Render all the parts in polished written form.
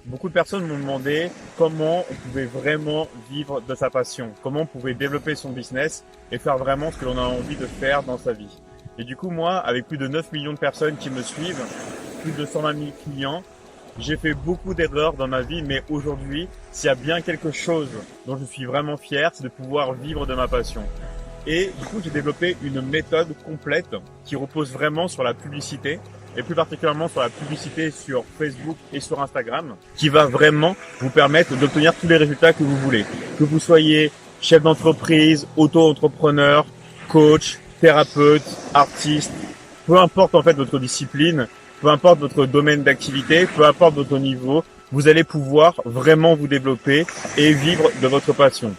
Beaucoup de personnes m'ont demandé comment on pouvait vraiment vivre de sa passion, comment on pouvait développer son business et faire vraiment ce que l'on a envie de faire dans sa vie. Et du coup, moi, avec plus de 9 millions de personnes qui me suivent, plus de 120 000 clients, j'ai fait beaucoup d'erreurs dans ma vie, mais aujourd'hui, s'il y a bien quelque chose dont je suis vraiment fier, c'est de pouvoir vivre de ma passion. Et du coup, j'ai développé une méthode complète qui repose vraiment sur la publicité et plus particulièrement sur la publicité sur Facebook et sur Instagram, qui va vraiment vous permettre d'obtenir tous les résultats que vous voulez. Que vous soyez chef d'entreprise, auto-entrepreneur, coach, thérapeute, artiste, peu importe en fait votre discipline, peu importe votre domaine d'activité, peu importe votre niveau, vous allez pouvoir vraiment vous développer et vivre de votre passion.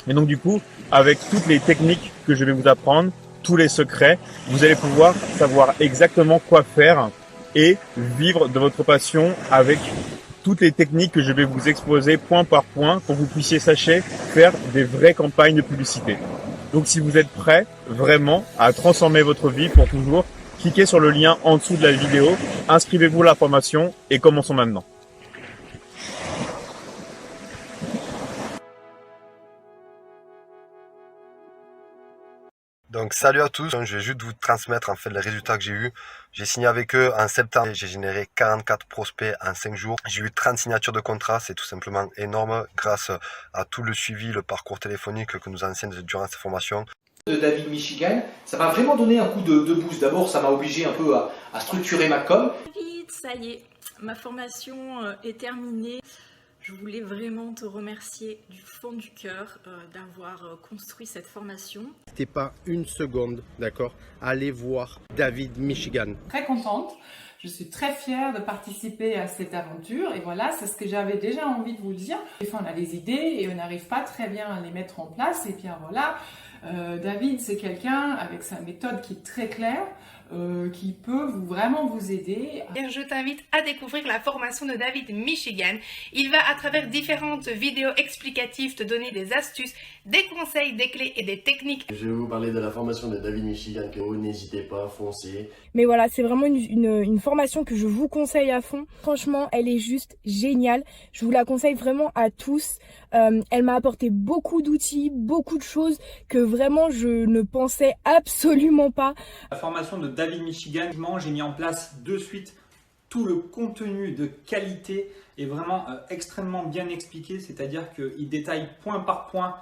Et donc du coup, avec toutes les techniques que je vais vous apprendre, tous les secrets, vous allez pouvoir savoir exactement quoi faire et vivre de votre passion avec toutes les techniques que je vais vous exposer point par point pour que vous puissiez, sachez, faire des vraies campagnes de publicité. Donc si vous êtes prêt vraiment à transformer votre vie pour toujours, cliquez sur le lien en dessous de la vidéo, inscrivez-vous à la formation et commençons maintenant. Donc salut à tous, je vais juste vous transmettre en fait les résultats que j'ai eu. J'ai signé avec eux en septembre, j'ai généré 44 prospects en 5 jours. J'ai eu 30 signatures de contrat, c'est tout simplement énorme grâce à tout le suivi, le parcours téléphonique que nous enseigne durant cette formation. De David Michigan, ça m'a vraiment donné un coup de boost. D'abord, ça m'a obligé un peu à structurer ma com. David, ça y est, ma formation est terminée. Je voulais vraiment te remercier du fond du cœur d'avoir construit cette formation. N'hésitez pas une seconde, d'accord? Allez voir David Michigan. Très contente. Je suis très fière de participer à cette aventure et voilà, c'est ce que j'avais déjà envie de vous dire. Des fois, on a des idées et on n'arrive pas très bien à les mettre en place et puis voilà, David, c'est quelqu'un avec sa méthode qui est très claire, qui peut vraiment vous aider. Je t'invite à découvrir la formation de David Michigan. Il va à travers différentes vidéos explicatives te donner des astuces, des conseils, des clés et des techniques. Je vais vous parler de la formation de David Michigan, que vous n'hésitez pas, foncez. Mais voilà, c'est vraiment une formation que je vous conseille à fond. Franchement, elle est juste géniale. Je vous la conseille vraiment à tous. Elle m'a apporté beaucoup d'outils, beaucoup de choses que vraiment je ne pensais absolument pas. La formation de David Michigan, j'ai mis en place de suite tout le contenu de qualité est vraiment extrêmement bien expliqué, c'est-à-dire qu'il détaille point par point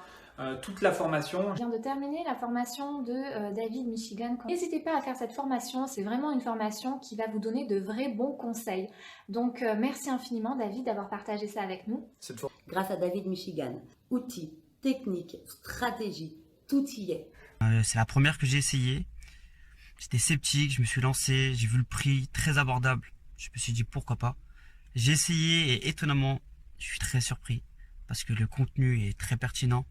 toute la formation. Je viens de terminer la formation de David Michigan. N'hésitez pas à faire cette formation, c'est vraiment une formation qui va vous donner de vrais bons conseils. Donc merci infiniment David d'avoir partagé ça avec nous. Grâce à David Michigan, outils, techniques, stratégies, tout y est. C'est la première que j'ai essayée. J'étais sceptique, je me suis lancé, j'ai vu le prix très abordable. Je me suis dit pourquoi pas. J'ai essayé et étonnamment, je suis très surpris parce que le contenu est très pertinent.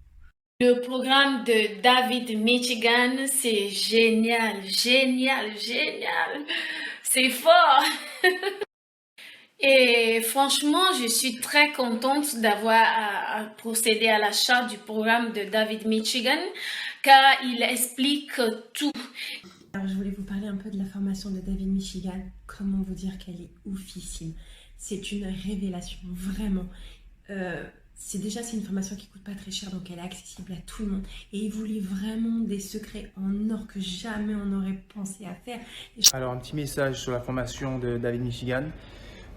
Le programme de David Michigan, c'est génial, génial, génial. C'est fort. Et franchement, je suis très contente d'avoir procédé à l'achat du programme de David Michigan car il explique tout. Alors, je voulais vous parler un peu de la formation de David Michigan. Comment vous dire qu'elle est oufissime. C'est une révélation, vraiment. C'est une formation qui coûte pas très cher, donc elle est accessible à tout le monde. Et il vous livre vraiment des secrets en or que jamais on n'aurait pensé à faire. Alors, un petit message sur la formation de David Michigan.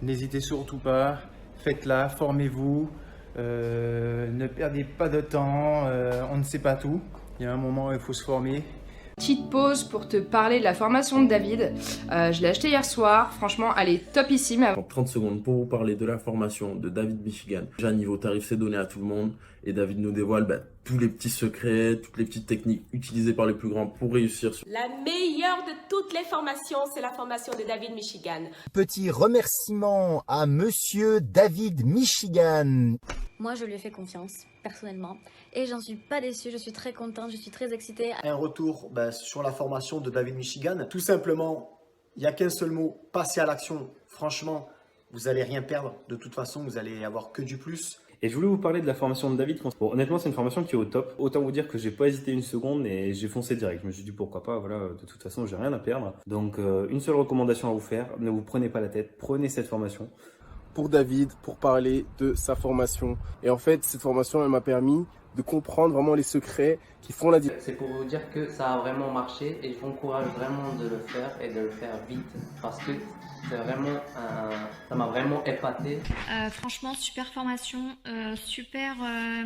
N'hésitez surtout pas, faites-la, formez-vous, ne perdez pas de temps, on ne sait pas tout. Il y a un moment où il faut se former. Petite pause pour te parler de la formation de David. Je l'ai acheté hier soir. Franchement, elle est topissime. 30 secondes pour vous parler de la formation de David Michigan. Déjà, niveau tarif, c'est donné à tout le monde. Et David nous dévoile tous les petits secrets, toutes les petites techniques utilisées par les plus grands pour réussir. La meilleure de toutes les formations, c'est la formation de David Michigan. Petit remerciement à monsieur David Michigan. Moi, je lui ai fait confiance, personnellement. Et j'en suis pas déçue, je suis très contente, je suis très excitée. Un retour sur la formation de David Michigan. Tout simplement, il n'y a qu'un seul mot, passer à l'action. Franchement, vous n'allez rien perdre. De toute façon, vous allez avoir que du plus. Et je voulais vous parler de la formation de David. Bon, honnêtement, c'est une formation qui est au top. Autant vous dire que j'ai pas hésité une seconde et j'ai foncé direct. Je me suis dit pourquoi pas, voilà, de toute façon, j'ai rien à perdre. Donc, une seule recommandation à vous faire, ne vous prenez pas la tête, prenez cette formation. pour David pour parler de sa formation. Et en fait, cette formation, elle m'a permis de comprendre vraiment les secrets qui font la différence. C'est pour vous dire que ça a vraiment marché et je vous encourage vraiment de le faire et de le faire vite parce que c'est vraiment ça m'a vraiment épaté. Franchement, super formation, super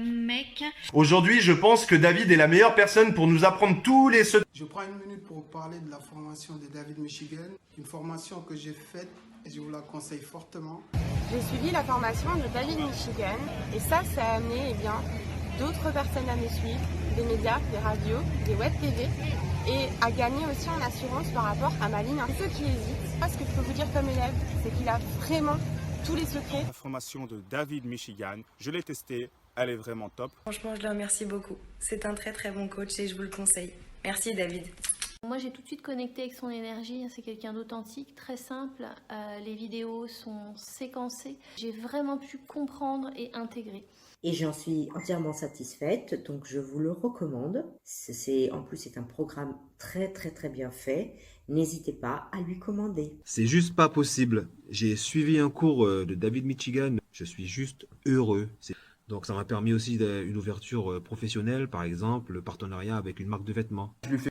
mec. Aujourd'hui, je pense que David est la meilleure personne pour nous apprendre tous les secrets. Je prends une minute pour parler de la formation de David Michigan, une formation que j'ai faite et je vous la conseille fortement. J'ai suivi la formation de David Michigan et ça a amené d'autres personnes à me suivre, des médias, des radios, des web TV et à gagner aussi en assurance par rapport à ma ligne. Ceux qui hésitent, ce que je peux vous dire comme élève, c'est qu'il a vraiment tous les secrets. La formation de David Michigan, je l'ai testée, elle est vraiment top. Franchement, je le remercie beaucoup. C'est un très très bon coach et je vous le conseille. Merci David. Moi j'ai tout de suite connecté avec son énergie, c'est quelqu'un d'authentique, très simple, les vidéos sont séquencées, j'ai vraiment pu comprendre et intégrer. Et j'en suis entièrement satisfaite, donc je vous le recommande. En plus c'est un programme très très très bien fait, n'hésitez pas à lui commander. C'est juste pas possible, j'ai suivi un cours de David Michigan, je suis juste heureux. Donc ça m'a permis aussi une ouverture professionnelle, par exemple le partenariat avec une marque de vêtements. Je lui fais